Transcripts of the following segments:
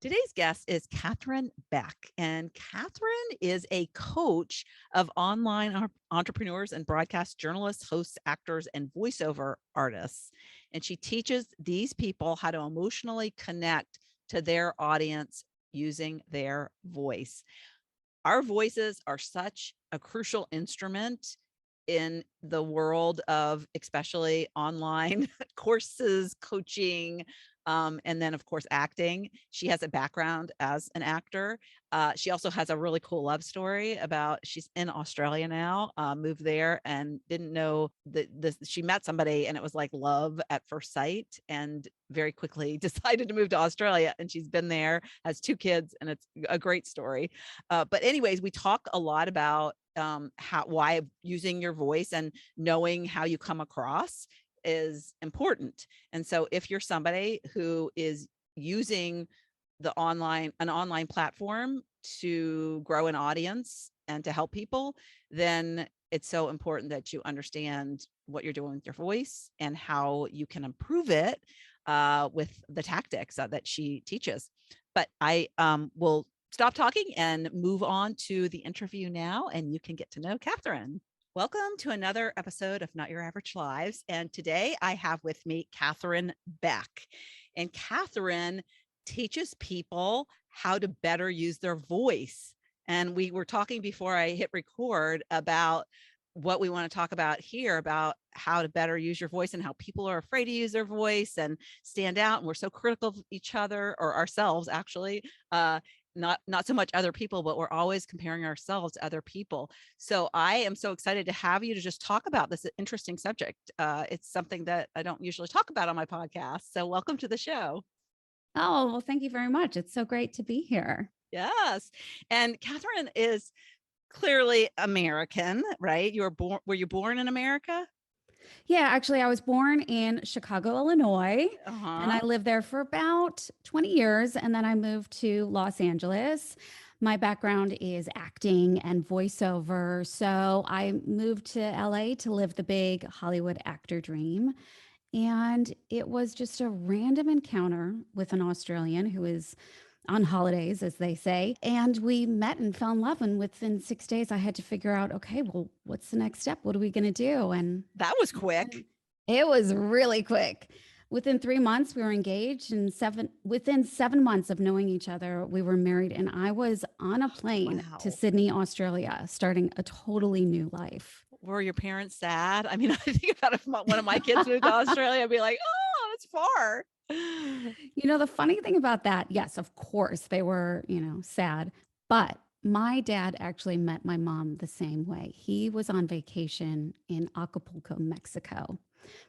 Today's guest is Katherine Beck, and Katherine is a coach of online entrepreneurs and broadcast journalists, hosts, actors, and voiceover artists. And she teaches these people how to emotionally connect to their audience using their voice. Our voices are such a crucial instrument in the world of especially online courses, coaching, and then of course acting. She has a background as an actor. She also has a really cool love story about she's in Australia now, moved there and didn't know that she met somebody and it was like love at first sight, and very quickly decided to move to Australia, and she's been there, has 2 kids, and it's a great story. But anyways, we talk a lot about why using your voice and knowing how you come across is important. And so if you're somebody who is using an online platform to grow an audience and to help people, then it's so important that you understand what you're doing with your voice and how you can improve it with the tactics that she teaches. But I will stop talking and move on to the interview now, and you can get to know Katherine. Welcome to another episode of Not Your Average Lives. And today I have with me Katherine Beck. And Katherine teaches people how to better use their voice. And we were talking before I hit record about what we want to talk about here, about how to better use your voice and how people are afraid to use their voice and stand out. And we're so critical of each other, or ourselves actually, not so much other people, but we're always comparing ourselves to other people. So I am so excited to have you to just talk about this interesting subject. It's something that I don't usually talk about on my podcast. So welcome to the show. Oh, well, thank you very much. It's so great to be here. Yes. And Katherine is clearly American, right? Were you born in America? Yeah, actually, I was born in Chicago, Illinois, and I Uh-huh. lived there for about 20 years. And then I moved to Los Angeles. My background is acting and voiceover. So I moved to LA to live the big Hollywood actor dream. And it was just a random encounter with an Australian who is on holidays, as they say. And we met and fell in love. And within 6 days, I had to figure out, okay, well, what's the next step? What are we going to do? And That was quick. it was really quick. Within 3 months, we were engaged, and within 7 months of knowing each other, we were married. And I was on a plane to Wow. Sydney, Australia, starting a totally new life. Were your parents sad? I mean, I think about if one of my kids moved to Australia, I'd be like, oh, it's far. The funny thing about that, yes, of course, they were, sad, but my dad actually met my mom the same way. He was on vacation in Acapulco, Mexico,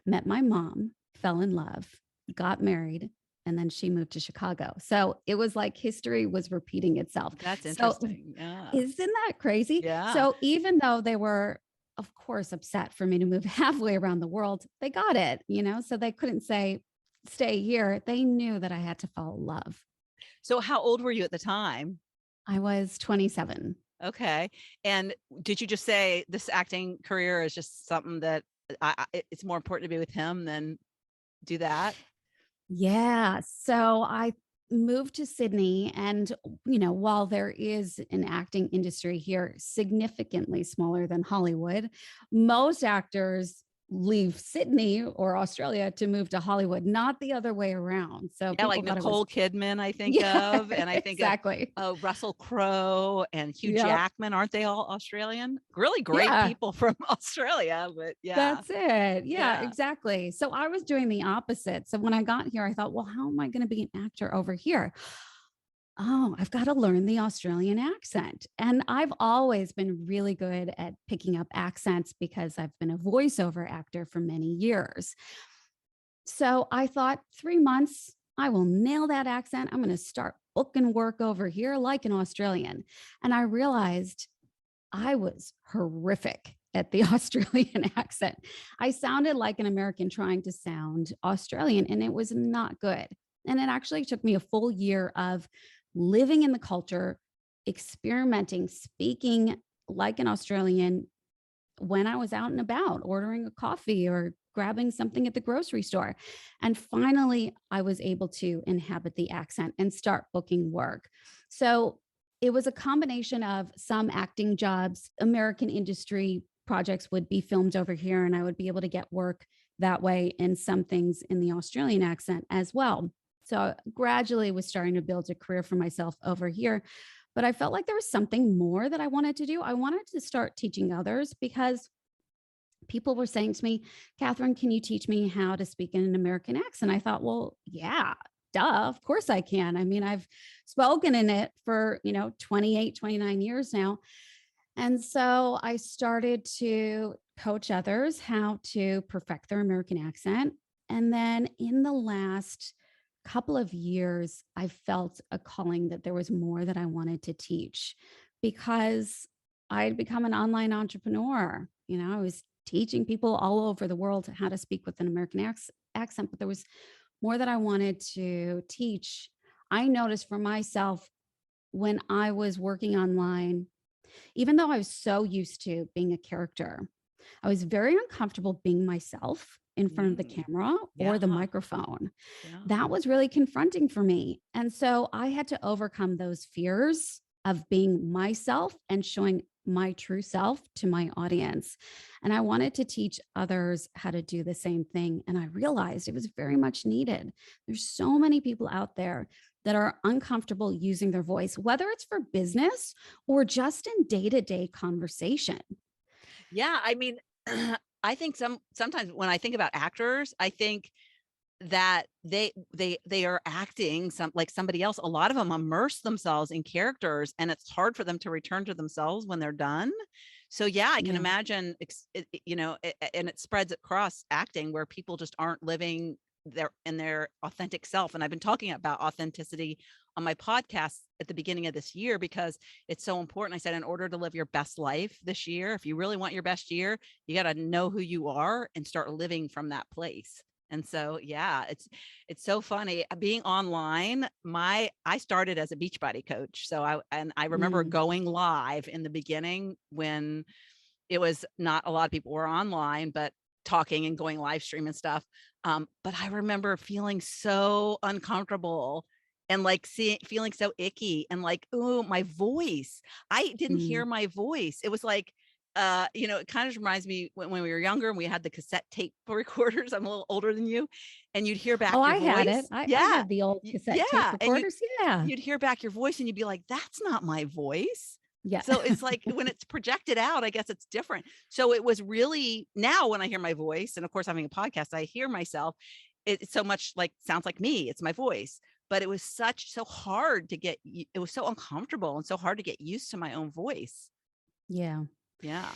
met my mom, fell in love, got married, and then she moved to Chicago. So it was like history was repeating itself. That's So interesting. Yeah. isn't that crazy? Yeah. So even though they were, of course, upset for me to move halfway around the world, they got it, so they couldn't say, stay here. They knew that I had to fall in love. So how old were you at the time? I was 27. Okay. And did you just say this acting career is just something that it's more important to be with him than do that? Yeah. So I moved to Sydney, and while there is an acting industry here significantly smaller than Hollywood, most actors leave Sydney or Australia to move to Hollywood, not the other way around. So Yeah, like people thought it was Nicole Kidman, I think yeah, of, and I think of exactly. Russell Crowe and Hugh Yep. Jackman. Aren't they all Australian? Really great Yeah. people from Australia, but yeah, That's it. Yeah, yeah. exactly. So I was doing the opposite. So when I got here, I thought, well, how am I going to be an actor over here? Oh, I've got to learn the Australian accent. And I've always been really good at picking up accents because I've been a voiceover actor for many years. So I thought 3 months, I will nail that accent. I'm going to start booking work over here like an Australian. And I realized I was horrific at the Australian accent. I sounded like an American trying to sound Australian, and it was not good. And it actually took me a full year of living in the culture, experimenting, speaking like an Australian when I was out and about, ordering a coffee or grabbing something at the grocery store. And finally, I was able to inhabit the accent and start booking work. So it was a combination of some acting jobs, American industry projects would be filmed over here, and I would be able to get work that way, and some things in the Australian accent as well. So I gradually was starting to build a career for myself over here. But I felt like there was something more that I wanted to do. I wanted to start teaching others because people were saying to me, Katherine, can you teach me how to speak in an American accent? I thought, well, yeah, duh, of course I can. I mean, I've spoken in it for, 28, 29 years now. And so I started to coach others how to perfect their American accent. And then in the last couple of years, I felt a calling that there was more that I wanted to teach because I'd become an online entrepreneur. I was teaching people all over the world how to speak with an American accent, but there was more that I wanted to teach. I noticed for myself when I was working online, even though I was so used to being a character, I was very uncomfortable being myself in front of the Mm, camera or the yeah. microphone. Yeah. That was really confronting for me. And so I had to overcome those fears of being myself and showing my true self to my audience. And I wanted to teach others how to do the same thing. And I realized it was very much needed. There's so many people out there that are uncomfortable using their voice, whether it's for business or just in day-to-day conversation. Yeah, I mean, I think sometimes when I think about actors, I think that they are acting like somebody else. A lot of them immerse themselves in characters, and it's hard for them to return to themselves when they're done. So yeah, I can Yeah. imagine, and it spreads across acting where people just aren't living their authentic self. And I've been talking about authenticity on my podcast at the beginning of this year because it's so important. I said, in order to live your best life this year, if you really want your best year, you got to know who you are and start living from that place. And so, yeah, it's so funny being online. I started as a Beachbody coach. So I remember Mm. going live in the beginning when it was not a lot of people were online, but talking and going live stream and stuff. But I remember feeling so uncomfortable and like feeling so icky and like, oh, my voice. I didn't Mm. hear my voice. It was like, it kind of reminds me when we were younger and we had the cassette tape recorders. I'm a little older than you, and you'd hear back Oh, your I had it. voice. I Yeah. had the old cassette tape Yeah. And recorders. Yeah. you'd hear back your voice and you'd be like, that's not my voice. Yeah. So it's like when it's projected out, I guess it's different. So it was really, now when I hear my voice, and of course having a podcast, I hear myself, it's so much like, sounds like me, it's my voice. But it was so hard to it was so uncomfortable and so hard to get used to my own voice. Yeah. Yeah.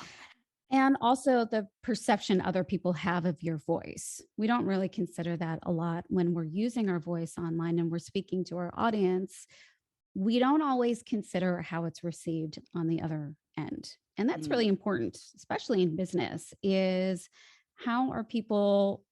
And also the perception other people have of your voice. We don't really consider that a lot when we're using our voice online and we're speaking to our audience. We don't always consider how it's received on the other end. And that's Mm. really important, especially in business, is how are people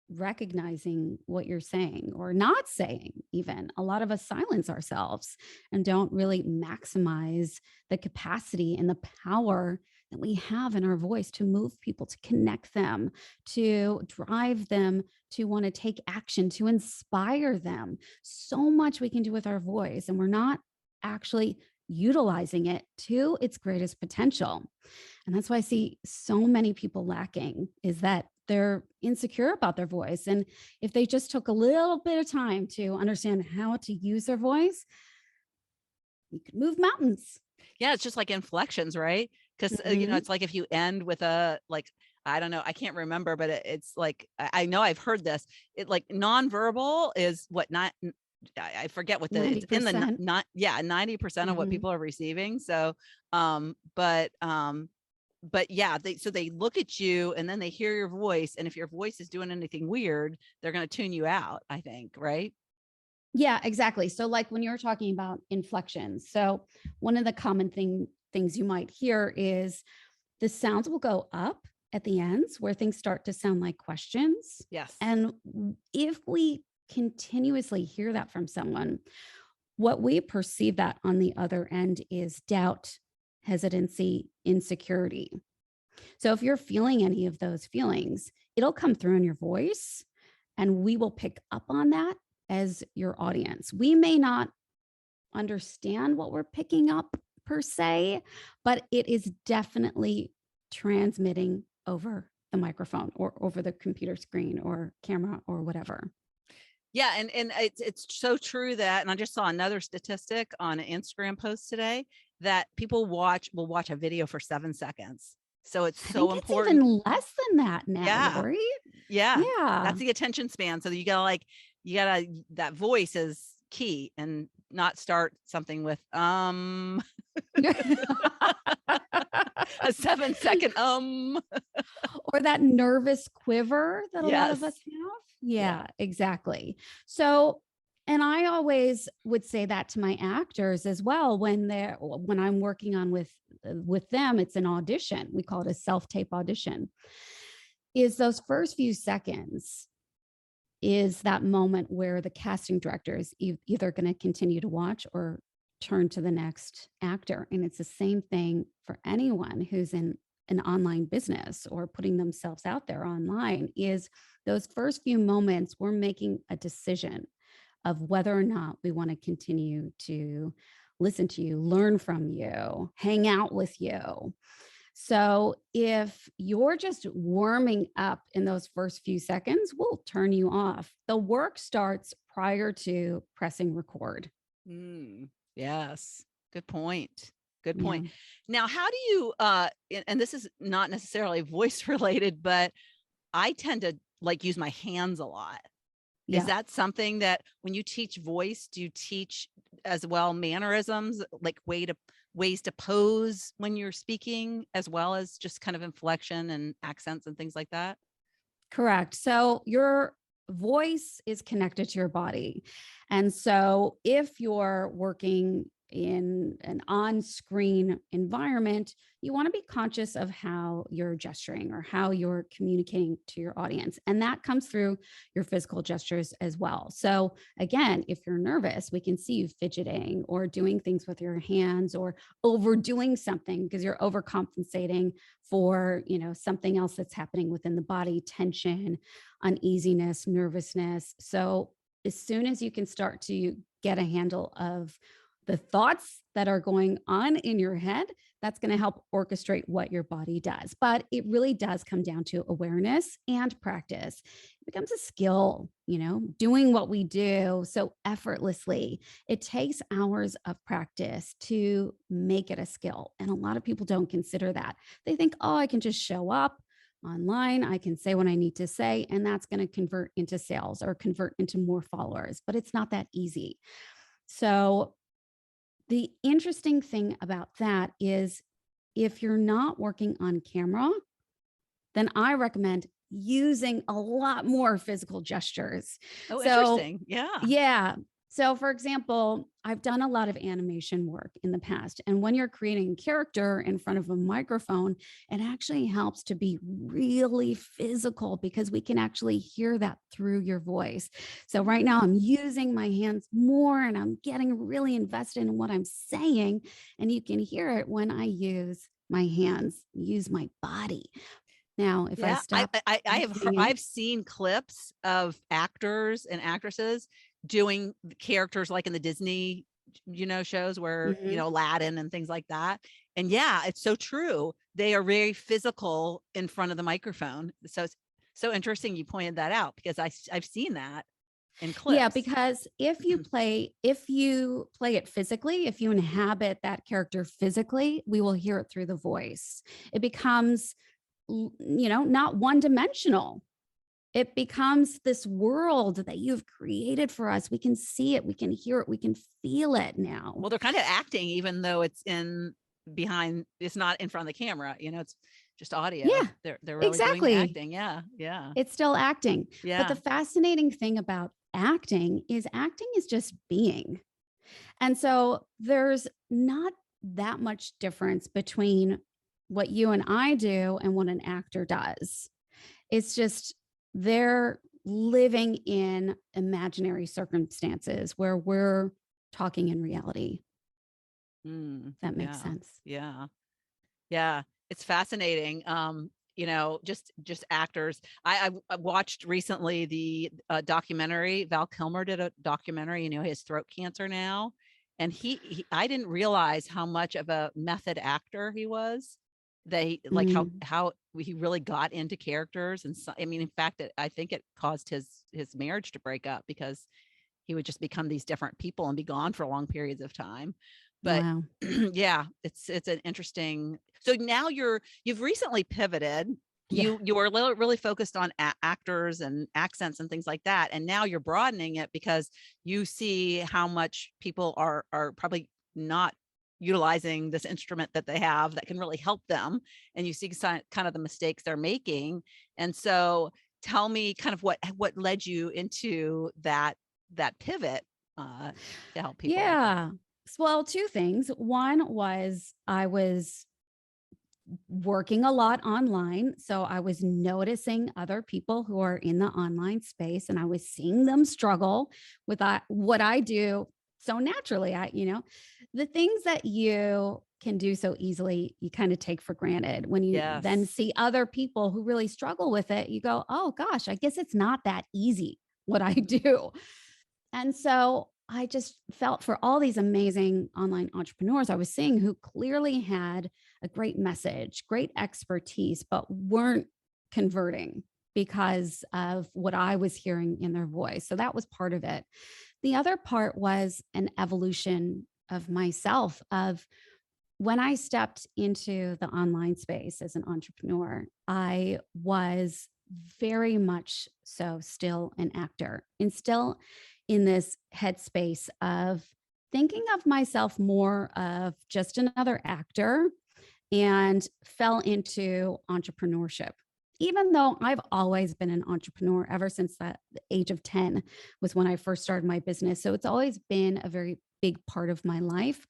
recognizing what you're saying or not saying? Even a lot of us silence ourselves and don't really maximize the capacity and the power that we have in our voice to move people, to connect them, to drive them to want to take action, to inspire them. So much we can do with our voice, and we're not actually utilizing it to its greatest potential. And that's why I see so many people lacking, is that they're insecure about their voice. And if they just took a little bit of time to understand how to use their voice, you could move mountains. Yeah, it's just like inflections, right? Because Mhm. it's like if you end with a like, I don't know, I can't remember, but it's like I know I've heard this. It like nonverbal is what not. I forget what it's in the 90%. not, yeah, 90% of what Mhm. people are receiving. So, but yeah, so they look at you and then they hear your voice, and if your voice is doing anything weird, they're going to tune you out, I think, right? Yeah, exactly. So like when you're talking about inflections. So one of the common things you might hear is the sounds will go up at the ends where things start to sound like questions. Yes. And if we continuously hear that from someone, what we perceive that on the other end is doubt, hesitancy, insecurity. So if you're feeling any of those feelings, it'll come through in your voice, and we will pick up on that as your audience. We may not understand what we're picking up per se, but it is definitely transmitting over the microphone or over the computer screen or camera or whatever. Yeah, and it's so true that, and I just saw another statistic on an Instagram post today that people will watch a video for 7 seconds. So it's I so think it's important. even less than that now, Yeah. Lori. Yeah. Yeah. That's the attention span. So you gotta that voice is key, and not start something with a 7-second Or that nervous quiver that a lot of us Yes. have. Yeah, exactly. So, and I always would say that to my actors as well when I'm working on with them. It's an audition. We call it a self-tape audition. Is those first few seconds is that moment where the casting director is either going to continue to watch or turn to the next actor. And it's the same thing for anyone who's in an online business or putting themselves out there online. Is those first few moments we're making a decision of whether or not we want to continue to listen to you, learn from you, hang out with you. So if you're just warming up in those first few seconds, we'll turn you off. The work starts prior to pressing record. Yes. Good point. Good Yeah. point. Now, how do you and this is not necessarily voice related, but I tend to use my hands a lot. Is that something that when you teach voice, do you teach as well mannerisms, like ways to pose when you're speaking, as well as just kind of inflection and accents and things like that? Correct. So your voice is connected to your body. And so if you're working in an on-screen environment, you want to be conscious of how you're gesturing or how you're communicating to your audience. And that comes through your physical gestures as well. So again, if you're nervous, we can see you fidgeting or doing things with your hands or overdoing something because you're overcompensating for, something else that's happening within the body, tension, uneasiness, nervousness. So as soon as you can start to get a handle of the thoughts that are going on in your head, that's going to help orchestrate what your body does. But it really does come down to awareness and practice. It becomes a skill, doing what we do so effortlessly. It takes hours of practice to make it a skill. And a lot of people don't consider that. They think, oh, I can just show up online. I can say what I need to say, and that's going to convert into sales or convert into more followers. But it's not that easy. So the interesting thing about that is if you're not working on camera, then I recommend using a lot more physical gestures. Oh, So, interesting. Yeah. yeah. So, for example, I've done a lot of animation work in the past. And when you're creating a character in front of a microphone, it actually helps to be really physical because we can actually hear that through your voice. So, right now, I'm using my hands more and I'm getting really invested in what I'm saying. And you can hear it when I use my hands, use my body. Now, if I stop, I've seen clips of actors and actresses doing characters like in the Disney, shows where, Aladdin and things like that. And yeah, it's so true. They are very physical in front of the microphone. So it's so interesting you pointed that out because I've seen that in clips. Yeah, because if you play it physically, if you inhabit that character physically, we will hear it through the voice. It becomes not one-dimensional. It becomes this world that you've created for us. We can see it, we can hear it, we can feel it now. Well, they're kind of acting, even though it's it's not in front of the camera, it's just audio. Yeah, they're really exactly doing the acting. Yeah. It's still acting. Yeah. But the fascinating thing about acting is just being. And so there's not that much difference between what you and I do and what an actor does. It's just they're living in imaginary circumstances where we're talking in reality. That makes sense. Yeah. Yeah. It's fascinating. Just actors. I watched recently the documentary. Val Kilmer did a documentary. He has throat cancer now, and I didn't realize how much of a method actor he was. They like Mm, how he really got into characters, and so, I mean, in fact, I think it caused his marriage to break up because he would just become these different people and be gone for long periods of time. But wow. yeah, it's an interesting. So now you've recently pivoted. Yeah. You were really focused on actors and accents and things like that, and now you're broadening it because you see how much people are probably not utilizing this instrument that they have that can really help them, and you see kind of the mistakes they're making. And so tell me kind of what led you into that pivot uh, to help people like that. Yeah. Well, two things. One was I was working a lot online. So I was noticing other people who are in the online space and I was seeing them struggle with what I do so naturally. The things that you can do so easily, you kind of take for granted. When you then Yes. see other people who really struggle with it, you go, oh gosh, I guess it's not that easy what I Mhm. do. And so I just felt for all these amazing online entrepreneurs I was seeing who clearly had a great message, great expertise, but weren't converting because of what I was hearing in their voice. So that was part of it. The other part was an evolution of myself, of when I stepped into the online space as an entrepreneur, I was very much so still an actor and still in this headspace of thinking of myself more of just another actor, and fell into entrepreneurship. Even though I've always been an entrepreneur ever since the age of 10 was when I first started my business. So it's always been a very big part of my life.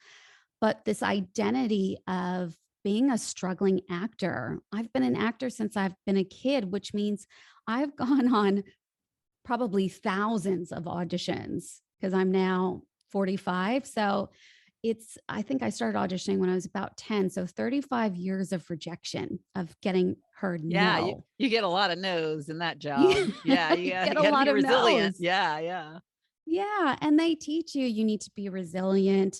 But this identity of being a struggling actor, I've been an actor since I've been a kid, which means I've gone on probably thousands of auditions because I'm now 45. So I think I started auditioning when I was about 10. So 35 years of rejection, of getting heard Yeah, you no. you get a lot of no's in that job. Yeah, Yeah, get you a got to lot be of resilient. no's. Yeah, yeah. Yeah. And they teach you need to be resilient,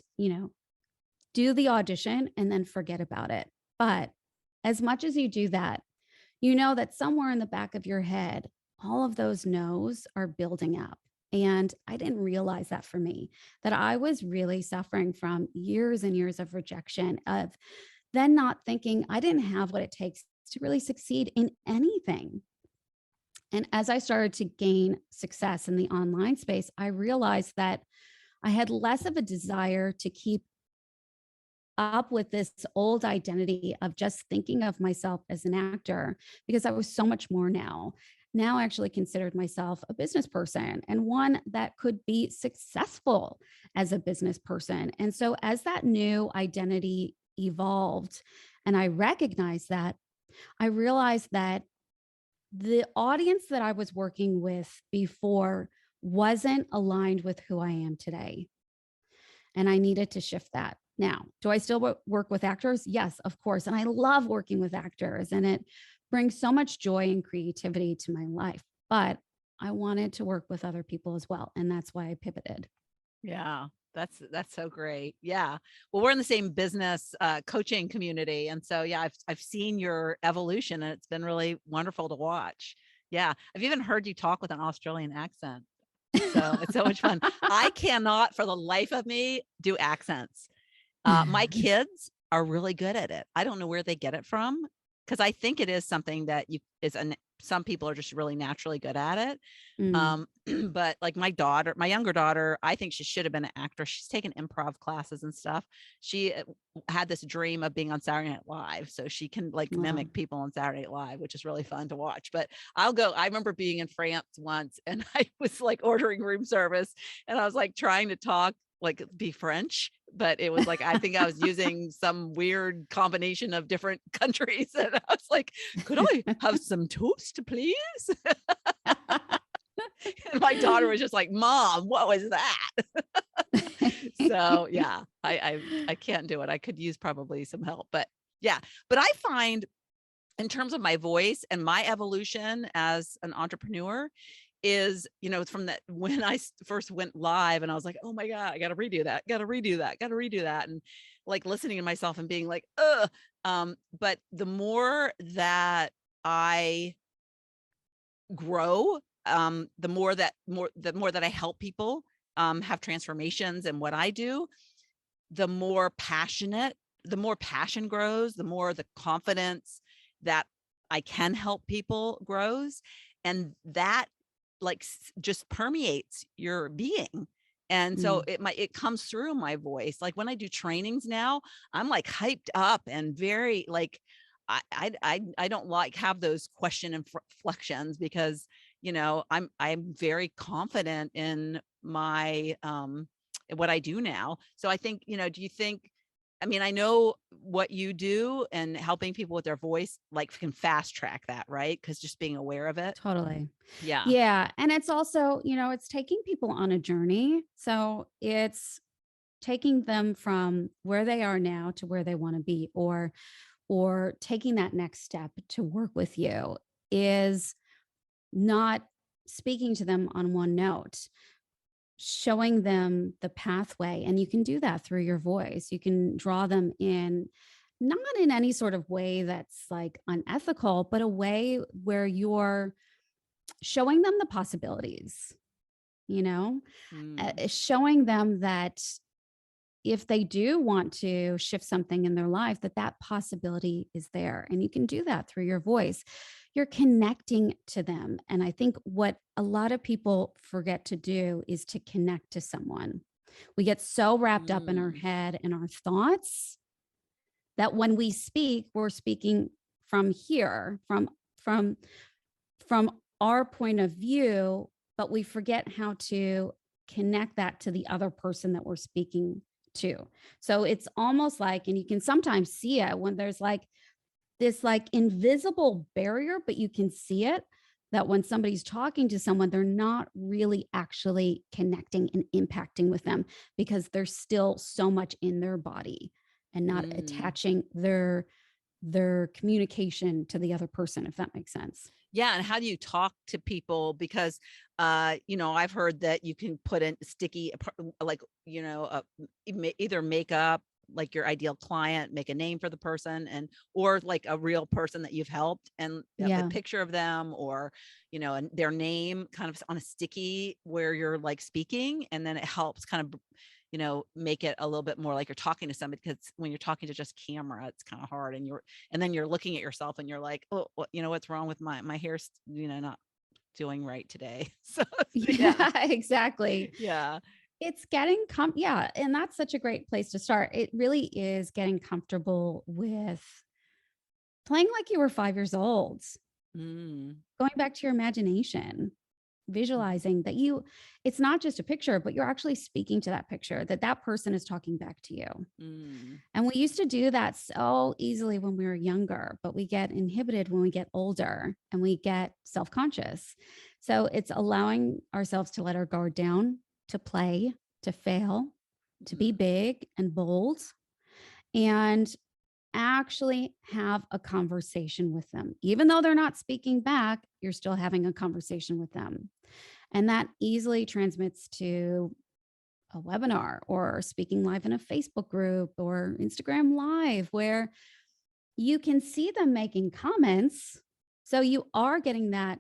do the audition and then forget about it. But as much as you do that, you know that somewhere in the back of your head, all of those no's are building up. And I didn't realize that for me, that I was really suffering from years and years of rejection, of then not thinking I didn't have what it takes to really succeed in anything. And as I started to gain success in the online space, I realized that I had less of a desire to keep up with this old identity of just thinking of myself as an actor, because I was so much more now. Now I actually considered myself a business person and one that could be successful as a business person. And so as that new identity evolved and I recognized that, I realized that the audience that I was working with before wasn't aligned with who I am today. And I needed to shift that. Now, do I still work with actors? Yes, of course. And I love working with actors, and it brings so much joy and creativity to my life. But I wanted to work with other people as well. And that's why I pivoted. Yeah. That's so great. Yeah. Well, we're in the same business coaching community. And so yeah, I've seen your evolution and it's been really wonderful to watch. Yeah. I've even heard you talk with an Australian accent. So it's so much fun. I cannot for the life of me do accents. My kids are really good at it. I don't know where they get it from because I think it is something that some people are just really naturally good at it. Mm, But like my younger daughter, I think she should have been an actor. She's taken improv classes and stuff. She had this dream of being on Saturday Night Live, so she can like wow. mimic people on Saturday Night Live, which is really fun to watch. But I remember being in France once and I was like ordering room service and I was like trying to talk like be French, but it was like I think I was using some weird combination of different countries. And I was like, could I have some toast, please? And my daughter was just like, Mom, what was that? So yeah, I can't do it. I could use probably some help, but Yeah. But I find in terms of my voice and my evolution as an entrepreneur is, from that when I first went live and I was like, oh my God, I got to redo that, got to redo that, got to redo that. And like listening to myself and being like, ugh. But the more that I grow, the more that I help people have transformations in what I do, the more passion grows, the more the confidence that I can help people grows. And that like just permeates your being. And so Mm, it comes through my voice. Like when I do trainings now, I'm like hyped up and very like, I don't like have those question inflections because, I'm very confident in my, what I do now. So I think, do you think, I mean, I know what you do and helping people with their voice, like can fast track that, right? Because just being aware of it. totally. Yeah. Yeah. And it's also, it's taking people on a journey. So it's taking them from where they are now to where they want to be, or taking that next step to work with you is not speaking to them on one note, showing them the pathway. And you can do that through your voice. You can draw them in, not in any sort of way that's like unethical, but a way where you're showing them the possibilities, Mm, showing them that if they do want to shift something in their life, that possibility is there. And you can do that through your voice. You're connecting to them. And I think what a lot of people forget to do is to connect to someone. We get so wrapped up in our mm, head and our thoughts that when we speak, we're speaking from here, from from our point of view, but we forget how to connect that to the other person that we're speaking to. So it's almost like, and you can sometimes see it when there's like this like invisible barrier, but you can see it, that when somebody's talking to someone, they're not really actually connecting and impacting with them because there's still so much in their body and not mm. attaching their communication to the other person, if that makes sense. Yeah. And how do you talk to people? Because, I've heard that you can put in sticky, like, either make up like your ideal client, make a name for the person or like a real person that you've helped and a Yeah. picture of them or, and their name kind of on a sticky where you're like speaking. And then it helps kind of, make it a little bit more like you're talking to somebody because when you're talking to just camera, it's kind of hard and then you're looking at yourself and you're like, oh, what's wrong with my hair's, not doing right today. So yeah, Yeah, exactly. yeah. It's getting yeah, and that's such a great place to start. It really is getting comfortable with playing like you were 5 years old, Mm, going back to your imagination, mhm, visualizing that it's not just a picture, but you're actually speaking to that picture, that person is talking back to you. mm, And we used to do that so easily when we were younger, but we get inhibited when we get older and we get self-conscious. So it's allowing ourselves to let our guard down, to play, to fail, to be mhm, big and bold, and actually have a conversation with them. Even though they're not speaking back, you're still having a conversation with them. And that easily transmits to a webinar or speaking live in a Facebook group or Instagram live where you can see them making comments. So you are getting that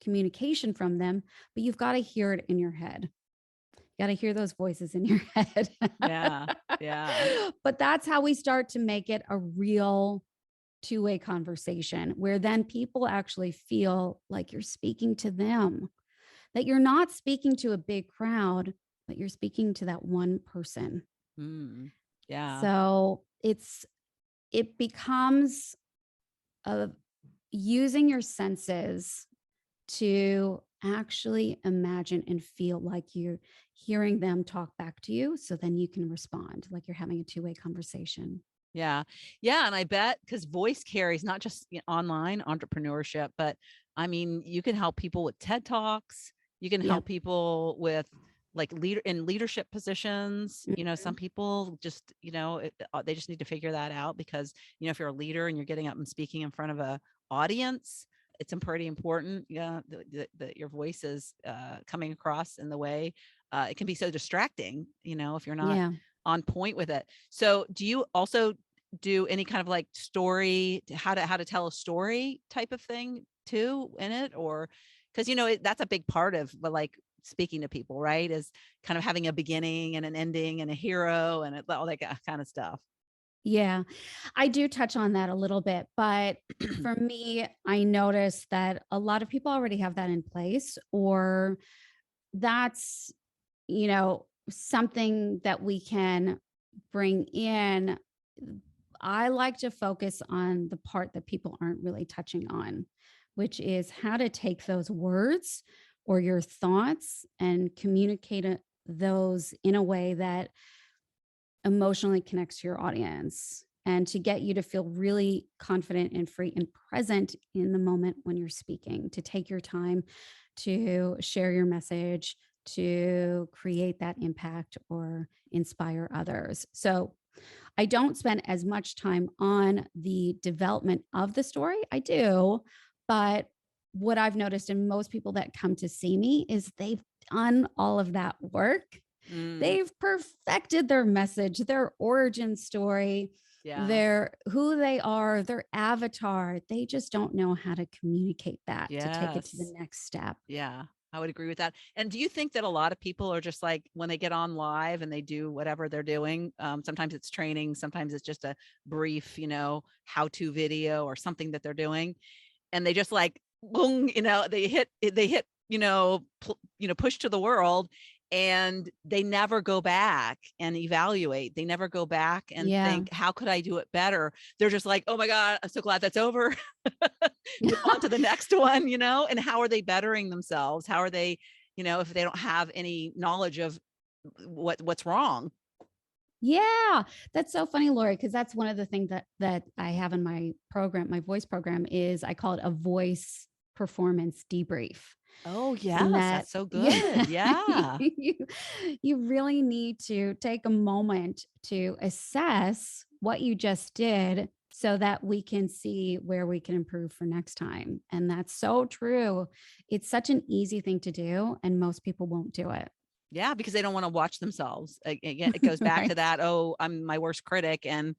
communication from them, but you've got to hear it in your head. You got to hear those voices in your head. yeah, yeah, But that's how we start to make it a real two-way conversation where then people actually feel like you're speaking to them, that you're not speaking to a big crowd, but you're speaking to that one person. mm, yeah, So it becomes a using your senses to actually imagine and feel like you're hearing them talk back to you. So then you can respond like you're having a two-way conversation. yeah, yeah. And I bet because voice carries not just online entrepreneurship, but I mean, you can help people with TED Talks. You can Yep. help people with like in leadership positions, some people just, they just need to figure that out because, if you're a leader and you're getting up and speaking in front of a audience, it's pretty important. Yeah. That your voice is coming across in the way. It can be so distracting, if you're not Yeah. on point with it. So do you also do any kind of like story, how to tell a story type of thing too in it? Or, cause that's a big part of like speaking to people, right? Is kind of having a beginning and an ending and a hero and all that kind of stuff. Yeah, I do touch on that a little bit, but for me, I noticed that a lot of people already have that in place, or that's, something that we can bring in. I like to focus on the part that people aren't really touching on, which is how to take those words or your thoughts and communicate those in a way that emotionally connects to your audience and to get you to feel really confident and free and present in the moment when you're speaking, to take your time to share your message, to create that impact or inspire others. So I don't spend as much time on the development of the story. I do, but what I've noticed in most people that come to see me is they've done all of that work. Mm, They've perfected their message, their origin story, yeah. their who they are, their avatar. They just don't know how to communicate that to take it to the Yes. next step. Yeah, I would agree with that. And do you think that a lot of people are just like when they get on live and they do whatever they're doing, sometimes it's training, sometimes it's just a brief, how-to video or something that they're doing, and they just like, boom, they hit, push to the world, and they never go back and evaluate. They never go back and Yeah. think, how could I do it better? They're just like, oh my God, I'm so glad that's over. Move on to the next one, and how are they bettering themselves? How are they, if they don't have any knowledge of what's wrong? Yeah, that's so funny, Lori, because that's one of the things that I have in my program, my voice program is I call it a voice performance debrief. Oh, And yes, that, that's so yeah, good. Yeah. you, you really need to take a moment to assess what you just did so that we can see where we can improve for next time. And that's so true. It's such an easy thing to do, and most people won't do it. Yeah, because they don't want to watch themselves. Again, it goes back to Right. that, oh, I'm my worst critic, and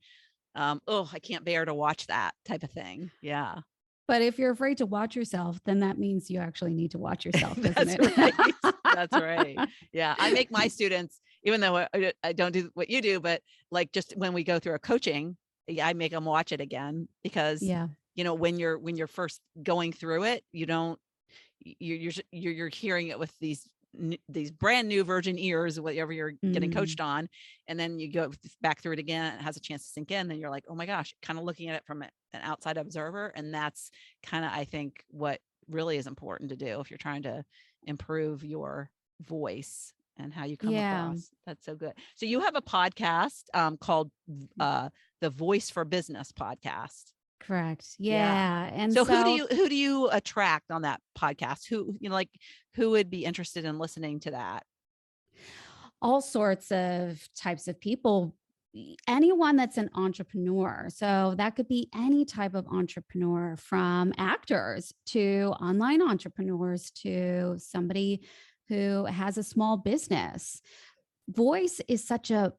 oh, I can't bear to watch that type of thing. Yeah. But if you're afraid to watch yourself, then that means you actually need to watch yourself, doesn't That's it? right. That's right. Yeah. I make my students, even though I don't do what you do, but like just when we go through a coaching, yeah, I make them watch it again because, Yeah. when you're first going through it, you don't, you're hearing it with these brand new virgin ears, whatever you're getting Mm. coached on. And then you go back through it again, it has a chance to sink in. Then you're like, oh my gosh, kind of looking at it from an outside observer. And that's kind of, I think, what really is important to do if you're trying to improve your voice and how you come Yeah. across. That's so good. So you have a podcast called uh, the Voice for Business podcast. Correct. Yeah. Yeah. And So who do so you attract on that podcast? Who, like who would be interested in listening to that? all sorts of types of people, anyone that's an entrepreneur. So that could be any type of entrepreneur, from actors to online entrepreneurs to somebody who has a small business. Voice is such a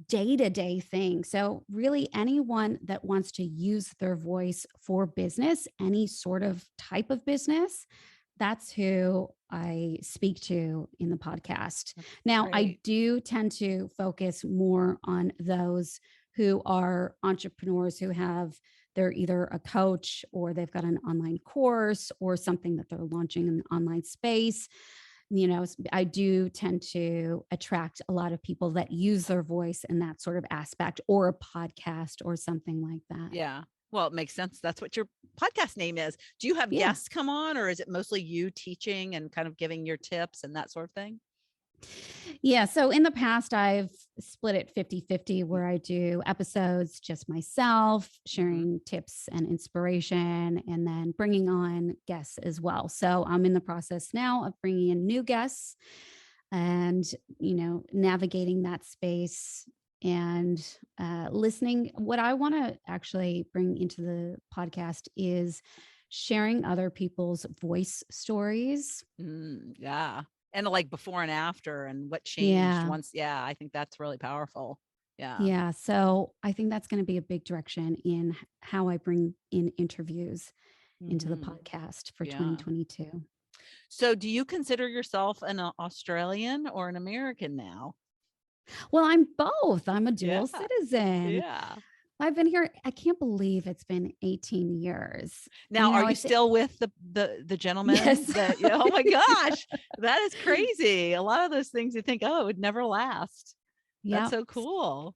day to day thing. So, really, anyone that wants to use their voice for business, any sort of type of business, that's who I speak to in the podcast. That's Now, I great. do tend to focus more on those who are entrepreneurs who have, they're either a coach or they've got an online course or something that they're launching in the online space. I do tend to attract a lot of people that use their voice in that sort of aspect, or a podcast or something like that. Yeah. Well, it makes sense. That's what your podcast name is. Do you have Yeah. guests come on, or is it mostly you teaching and kind of giving your tips and that sort of thing? Yeah. So in the past, I've split it 50-50, where I do episodes just myself, Mm-hmm. sharing tips and inspiration, and then bringing on guests as well. So I'm in the process now of bringing in new guests. and, navigating that space and listening. What I want to actually bring into the podcast is sharing other people's voice stories. Yeah. And like before and after and what changed Yeah. once. Yeah. I think that's really powerful. Yeah. Yeah. So I think that's going to be a big direction in how I bring in interviews into the Hmm. podcast for Yeah. 2022. So do you consider yourself an Australian or an American now? Well, I'm both. I'm a Yeah. dual citizen. Yeah. I've been here. I can't believe it's been 18 years. Now, are you It's still with the gentleman yes. that, yeah, oh my gosh, that is crazy. A lot of those things you think, oh, it would never last. That's Yep. so cool.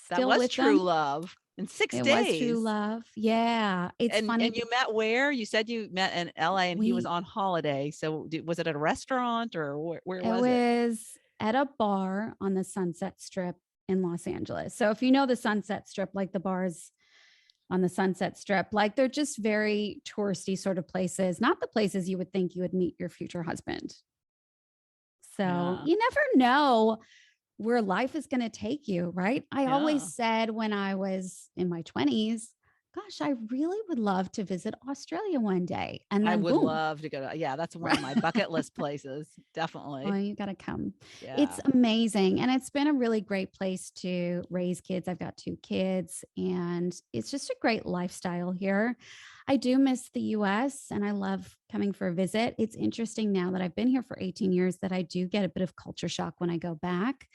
That Still was with true them. love in 6 It was true days. love. Yeah. It's And funny. you met where? You said you met in LA and he was We on holiday. So was it at a restaurant or where It was it? was at a bar on the Sunset Strip in Los Angeles. So if you know the Sunset Strip, like the bars on the Sunset Strip, like they're just very touristy sort of places, not the places you would think you would meet your future husband. So Yeah. you never know where life is going to take you, right? I always Yeah. said when I was in my 20s, gosh, I really would love to visit Australia one day. And I then would boom. love to go to, yeah, that's one of my bucket list places. Oh, Definitely. you got to come. It's Yeah. amazing. And it's been a really great place to raise kids. I've got 2 kids, and it's just a great lifestyle here. I do miss the US and I love coming for a visit. It's interesting now that I've been here for 18 years that I do get a bit of culture shock when I go back.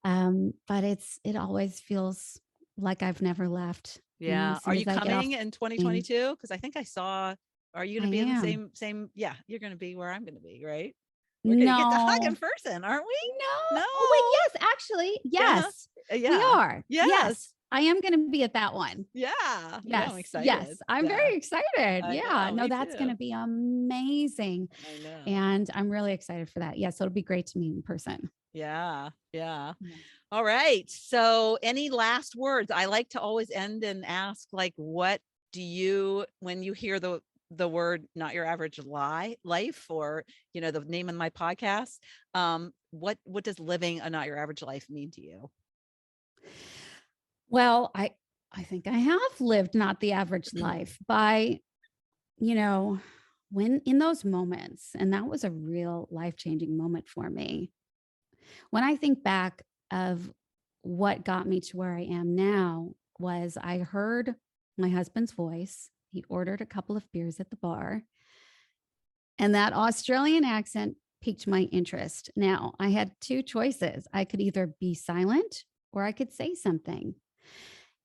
But it always feels like I've never left. Yeah. As Are soon you as I get off coming in the plane, 2022? Because I think I saw, are you I going to be in the am. same? Yeah, you're going to be where I'm going to be, right? We're going to get to hug in No, person, aren't we? No. No. Oh, wait. Yes, actually. Yeah. Yes, we Yeah. are. Yes. Yes, I am going to be at that one. Yeah. Yeah. I'm Yes. excited. Yes. I'm Yeah. very excited. I Yeah. know. No, Me that's going too. to be amazing. I know. And I'm really excited for that. Yes. It'll be great to meet in person. Yeah. Yeah. Yeah. All right. So, any last words? I like to always end and ask, like, what do you, when you hear the word "not your average life," or the name of my podcast, what does living a not your average life mean to you? Well, I think I have lived not the average life by, you know, when in those moments, and that was a real life-changing moment for me. When I think back of what got me to where I am now was I heard my husband's voice. He ordered a couple of beers at the bar, and that Australian accent piqued my interest. Now, I had 2 choices. I could either be silent or I could say something.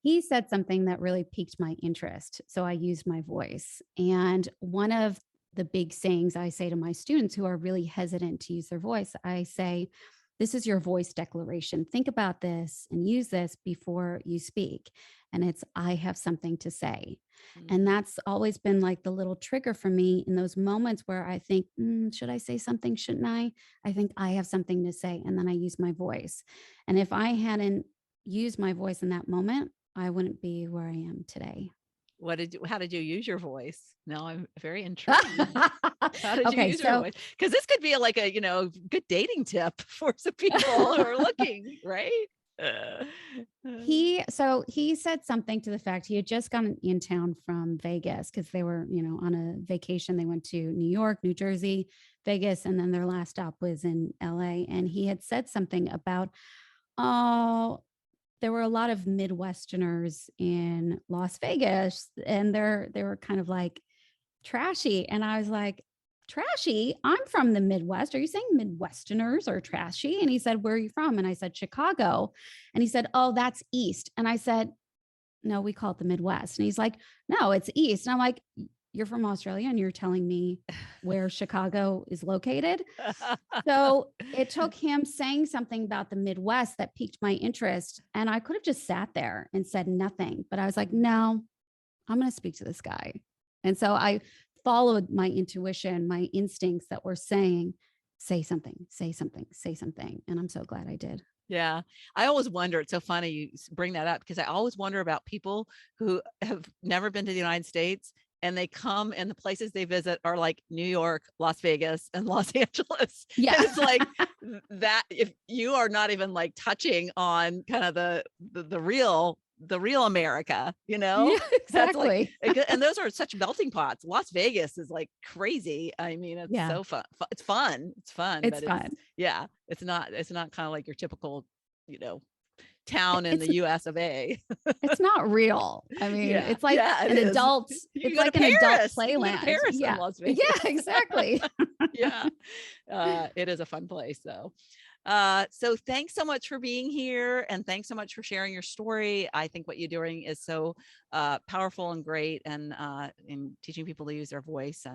He said something that really piqued my interest. So I used my voice. And one of the big sayings I say to my students who are really hesitant to use their voice, I say, this is your voice declaration. Think about this and use this before you speak. And it's, I have something to say. And Mhm. that's always been like the little trigger for me in those moments where I think, should I say something? Shouldn't I? I think I have something to say. And then I use my voice. And if I hadn't used my voice in that moment, I wouldn't be where I am today. How did you use your voice? Now I'm very intrigued. How did you Okay, use your so voice? Because this could be like a, good dating tip for some people who are looking, right? Uh, he said something to the fact he had just gotten in town from Vegas because they were, on a vacation. They went to New York, New Jersey, Vegas, and then their last stop was in LA. And he had said something about, oh, there were a lot of Midwesterners in Las Vegas, and they were kind of like trashy. And I was like, trashy? I'm from the Midwest. Are you saying Midwesterners are trashy? And he said, where are you from? And I said, Chicago. And he said, oh, that's East. And I said, no, we call it the Midwest. And he's like, no, it's East. And I'm like, you're from Australia and you're telling me where Chicago is located. So it took him saying something about the Midwest that piqued my interest. And I could have just sat there and said nothing. But I was like, no, I'm going to speak to this guy. And so I followed my intuition, my instincts that were saying, say something, say something, say something. And I'm so glad I did. Yeah. I always wonder, it's so funny you bring that up because I always wonder about people who have never been to the United States and they come, and the places they visit are like New York, Las Vegas, and Los Angeles. Yeah. And it's like that, if you are not even like touching on kind of the real America, Yeah, exactly. That's like, and those are such melting pots. Las Vegas is like crazy. I mean, it's Yeah. so fun. It's fun. It's fun. It's but fun. yeah, it's not kind of like your typical, town in It's the US of A. it's not real. I mean, Yeah. it's like Yeah, it an is. adult, You it's go to like an adult Paris. You can go to playland. Paris in Yeah. Las Vegas. Yeah, exactly. Yeah. It is a fun place. So thanks so much for being here, and thanks so much for sharing your story. I think what you're doing is so powerful and great, and in teaching people to use their voice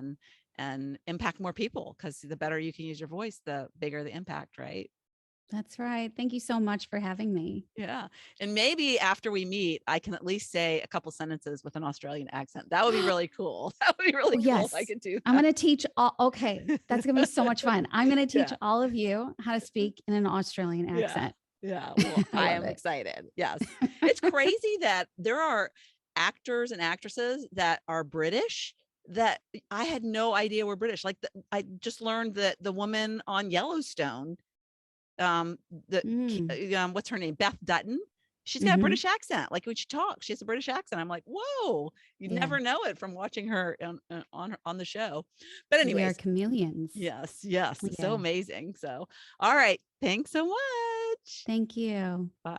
and impact more people, because the better you can use your voice, the bigger the impact, right? That's right. Thank you so much for having me. Yeah. And maybe after we meet, I can at least say a couple sentences with an Australian accent. That would be really cool. That would be really cool Yes. if I could do that. I'm going to teach all. Okay. That's going to be so much fun. I'm going to teach Yeah. all of you how to speak in an Australian accent. Yeah. Well, I am love it. excited. Yes. It's crazy that there are actors and actresses that are British that I had no idea were British. Like I just learned that the woman on Yellowstone, what's her name? Beth Dutton. She's got a Mhm. British accent. Like when she talks, she has a British accent. I'm like, whoa, you Yeah. never know it from watching her on the show. But We are anyways, chameleons. yes. So Yeah. amazing. So, all right. Thanks so much. Thank you. Bye.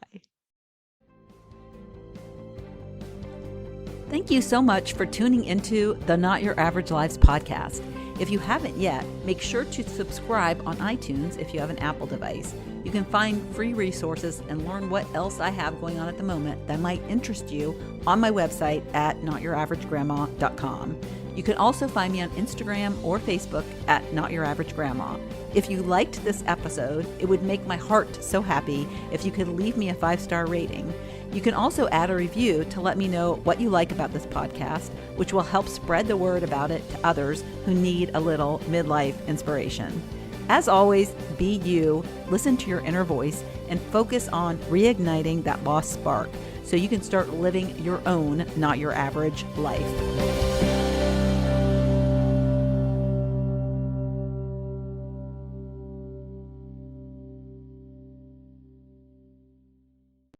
Thank you so much for tuning into the Not Your Average Lives podcast. If you haven't yet, make sure to subscribe on iTunes if you have an Apple device. You can find free resources and learn what else I have going on at the moment that might interest you on my website at notyouraveragegrandma.com. You can also find me on Instagram or Facebook at Not Your Average Grandma. If you liked this episode, it would make my heart so happy if you could leave me a 5-star rating. You can also add a review to let me know what you like about this podcast, which will help spread the word about it to others who need a little midlife inspiration. As always, be you, listen to your inner voice, and focus on reigniting that lost spark so you can start living your own, not your average life.